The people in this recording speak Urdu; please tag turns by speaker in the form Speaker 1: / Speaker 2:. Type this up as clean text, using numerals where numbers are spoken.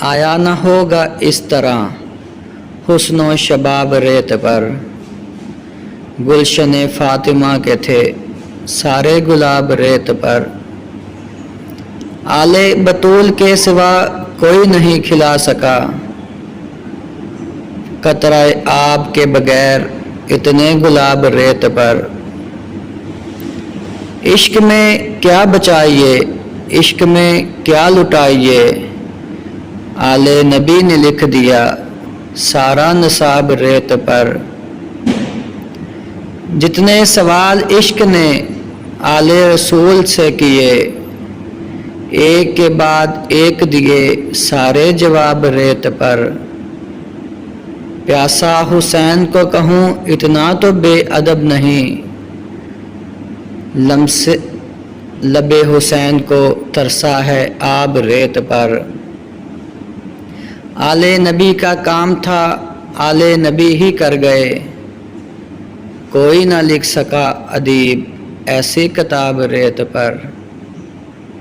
Speaker 1: آیا نہ ہوگا اس طرح حسن و شباب ریت پر، گلشن فاطمہ کے تھے سارے گلاب ریت پر، آل بطول کے سوا کوئی نہیں کھلا سکا، قطرہ آب کے بغیر اتنے گلاب ریت پر، عشق میں کیا بچائیے عشق میں کیا لٹائیے، آل نبی نے لکھ دیا سارا نصاب ریت پر، جتنے سوال عشق نے آل رسول سے کیے، ایک کے بعد ایک دیے سارے جواب ریت پر، پیاسا حسین کو کہوں اتنا تو بے ادب نہیں، لمس لب حسین کو ترسا ہے آب ریت پر، آل نبی کا کام تھا آل نبی ہی کر گئے، کوئی نہ لکھ سکا ادیب ایسی کتاب ریت پر۔